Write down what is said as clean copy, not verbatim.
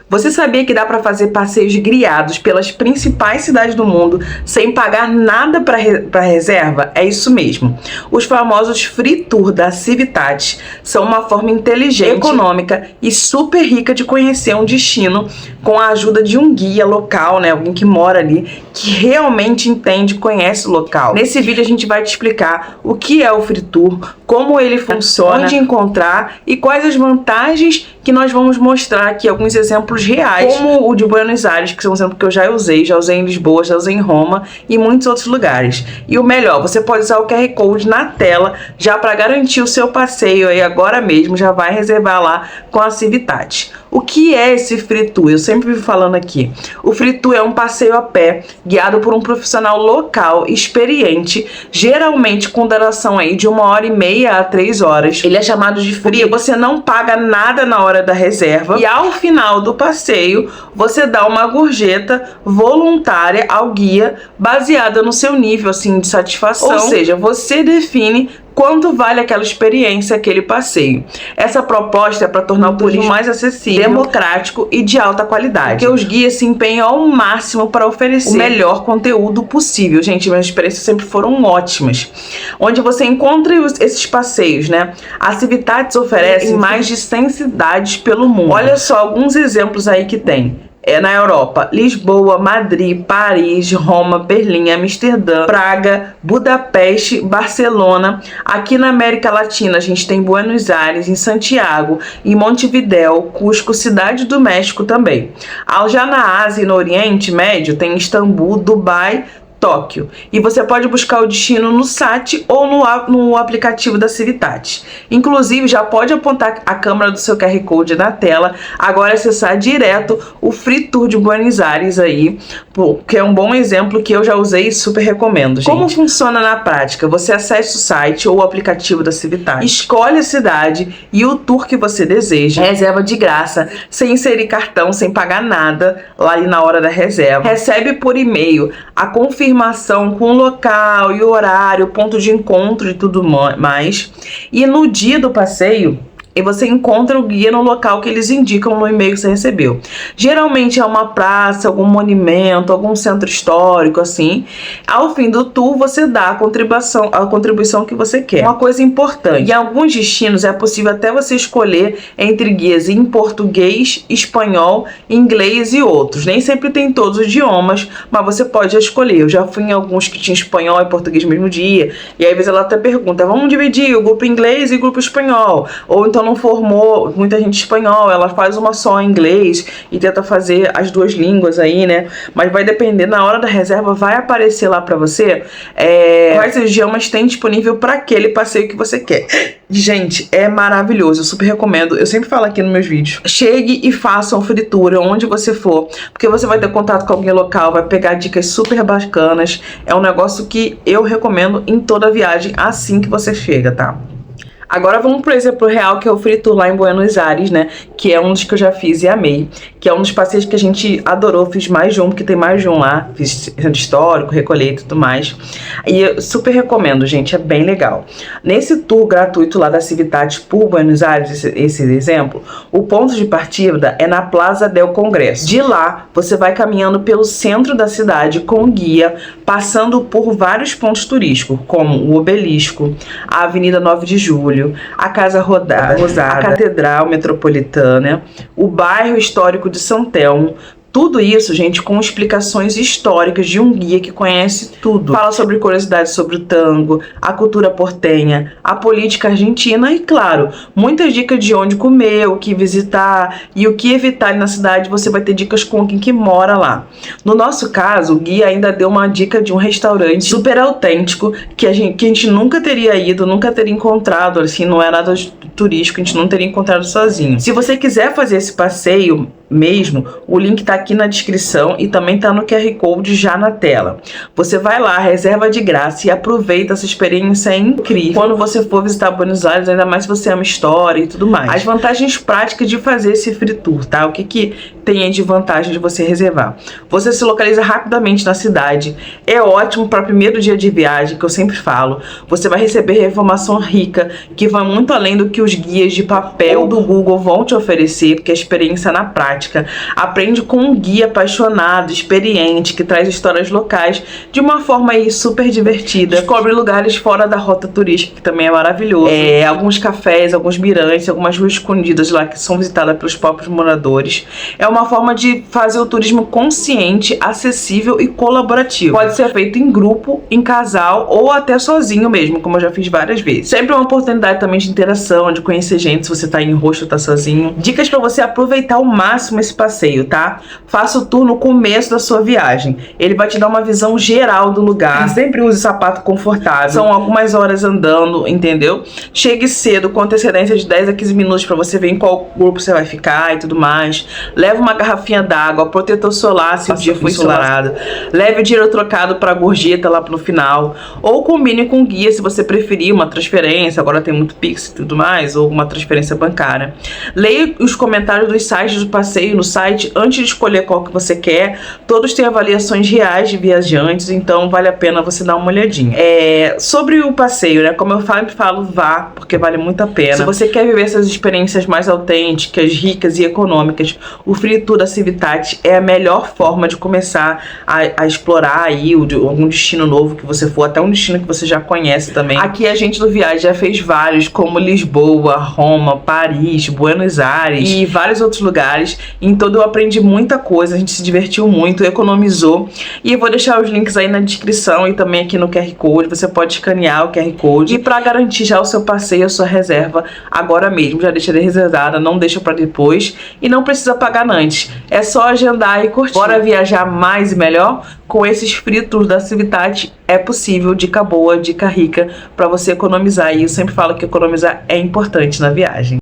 Você sabia que dá para fazer passeios guiados pelas principais cidades do mundo sem pagar nada para reserva? É isso mesmo. Os famosos Free Tour da Civitate são uma forma inteligente, econômica e super rica de conhecer um destino com a ajuda de um guia local, né? Alguém que mora ali, que realmente entende e conhece o local. Nesse vídeo a gente vai te explicar o que é o Free Tour, como ele funciona, onde encontrar e quais as vantagens que nós vamos mostrar aqui, alguns exemplos reais, como o de Buenos Aires, que é um exemplo que eu já usei em Lisboa, já usei em Roma e muitos outros lugares. E o melhor, você pode usar o QR Code na tela já para garantir o seu passeio aí agora mesmo, já vai reservar lá com a Civitate. O que é esse Free Tour? Eu sempre vivo falando aqui. O Free Tour é um passeio a pé, guiado por um profissional local, experiente, geralmente com duração aí de 1h30 a 3 horas. Ele é chamado de free, você não paga nada na hora da reserva e ao final do passeio, você dá uma gorjeta voluntária ao guia, baseada no seu nível assim de satisfação. Ou seja, você define quanto vale aquela experiência, aquele passeio. Essa proposta é para tornar o turismo mais acessível, democrático e de alta qualidade, porque os guias se empenham ao máximo para oferecer o melhor conteúdo possível. Gente, minhas experiências sempre foram ótimas. Onde você encontra esses passeios, né? A Civitate oferece mais de 100 cidades pelo mundo. Olha só alguns exemplos aí que tem. Na Europa: Lisboa, Madrid, Paris, Roma, Berlim, Amsterdã, Praga, Budapeste, Barcelona. Aqui na América Latina a gente tem Buenos Aires, em Santiago, em Montevidéu, Cusco, Cidade do México também. Já na Ásia e no Oriente Médio tem Istambul, Dubai, Tóquio. E você pode buscar o destino no site ou no aplicativo da Civitate. Inclusive, já pode apontar a câmera do seu QR Code na tela, agora acessar direto o Free Tour de Buenos Aires aí, que é um bom exemplo que eu já usei e super recomendo, gente. Como funciona na prática? Você acessa o site ou o aplicativo da Civitate, escolhe a cidade e o tour que você deseja, reserva de graça, sem inserir cartão, sem pagar nada lá na hora da reserva, recebe por e-mail a confirmação com o local e o horário, ponto de encontro e tudo mais. E no dia do passeio, e você encontra o guia no local que eles indicam no e-mail que você recebeu. Geralmente é uma praça, algum monumento, algum centro histórico, assim. Ao fim do tour, você dá a contribuição que você quer. Uma coisa importante: em alguns destinos é possível até você escolher entre guias em português, espanhol, inglês e outros. Nem sempre tem todos os idiomas, mas você pode escolher. Eu já fui em alguns que tinha espanhol e português no mesmo dia. E aí, às vezes, ela até pergunta: vamos dividir o grupo inglês e o grupo espanhol? Ou então não formou muita gente espanhol, ela faz uma só em inglês e tenta fazer as duas línguas aí, né? Mas vai depender, na hora da reserva vai aparecer lá pra você quais idiomas tem disponível para aquele passeio que você quer. Gente, é maravilhoso, eu super recomendo. Eu sempre falo aqui nos meus vídeos: chegue e faça um Free Tour onde você for, porque você vai ter contato com alguém local, vai pegar dicas super bacanas. É um negócio que eu recomendo em toda viagem assim que você chega, tá? Agora vamos pro exemplo real, que é o Free Tour lá em Buenos Aires, né? Que é um dos que eu já fiz e amei. Que é um dos passeios que a gente adorou. Fiz mais de um, porque tem mais de um lá. Fiz centro histórico, recolher e tudo mais. E eu super recomendo, gente. É bem legal. Nesse tour gratuito lá da Civitate por Buenos Aires, esse exemplo, o ponto de partida é na Plaza del Congresso. De lá, você vai caminhando pelo centro da cidade com guia, passando por vários pontos turísticos, como o Obelisco, a Avenida 9 de Julho, a Casa Rosada, a Catedral Metropolitana, o bairro histórico de São Telmo. Tudo isso, gente, com explicações históricas de um guia que conhece tudo. Fala sobre curiosidades sobre o tango, a cultura portenha, a política argentina e, claro, muitas dicas de onde comer, o que visitar e o que evitar na cidade. Você vai ter dicas com quem que mora lá. No nosso caso, o guia ainda deu uma dica de um restaurante super autêntico que a gente nunca teria ido, nunca teria encontrado, assim, não é nada turístico, a gente não teria encontrado sozinho. Se você quiser fazer esse passeio mesmo, o link tá aqui na descrição e também tá no QR Code já na tela. Você vai lá, reserva de graça e aproveita essa experiência incrível quando você for visitar Buenos Aires, ainda mais se você ama história e tudo mais. As vantagens práticas de fazer esse Free Tour, tá? O que tem aí de vantagem de você reservar? Você se localiza rapidamente na cidade, é ótimo para primeiro dia de viagem, que eu sempre falo. Você vai receber informação rica, que vai muito além do que os guias de papel do Google vão te oferecer, porque a experiência na prática. prática, aprende com um guia apaixonado, experiente, que traz histórias locais de uma forma aí super divertida. Descobre lugares fora da rota turística, que também é maravilhoso. Alguns cafés, alguns mirantes, algumas ruas escondidas lá que são visitadas pelos próprios moradores. É uma forma de fazer o turismo consciente, acessível e colaborativo. Pode ser feito em grupo, em casal ou até sozinho mesmo, como eu já fiz várias vezes. Sempre uma oportunidade também de interação, de conhecer gente, se você tá em rosto ou tá sozinho. Dicas para você aproveitar ao máximo esse passeio, tá? Faça o tour no começo da sua viagem. Ele vai te dar uma visão geral do lugar. Sempre use sapato confortável. São algumas horas andando, entendeu? Chegue cedo, com antecedência de 10 a 15 minutos para você ver em qual grupo você vai ficar e tudo mais. Leve uma garrafinha d'água, protetor solar se o dia for ensolarado. Leve o dinheiro trocado para gorjeta lá no final. Ou combine com guia se você preferir uma transferência. Agora tem muito Pix e tudo mais, ou uma transferência bancária. Leia os comentários dos sites do passeio no site antes de escolher qual que você quer. Todos têm avaliações reais de viajantes, então vale a pena você dar uma olhadinha. Sobre o passeio, né? Como eu sempre falo, vá, porque vale muito a pena. Se você quer viver essas experiências mais autênticas, ricas e econômicas, o Free Tour da Civitate é a melhor forma de começar a explorar aí algum destino novo que você for, até um destino que você já conhece também. Aqui a gente do Viagem já fez vários, como Lisboa, Roma, Paris, Buenos Aires e vários outros lugares. Em todo eu aprendi muita coisa, a gente se divertiu muito, economizou. E eu vou deixar os links aí na descrição e também aqui no QR Code. Você pode escanear o QR Code. E para garantir já o seu passeio, a sua reserva agora mesmo, já deixa reservada, não deixa para depois e não precisa pagar antes. É só agendar e curtir. Bora viajar mais e melhor? Com esses Free Tours da Civitate é possível. Dica boa, dica rica para você economizar. E eu sempre falo que economizar é importante na viagem.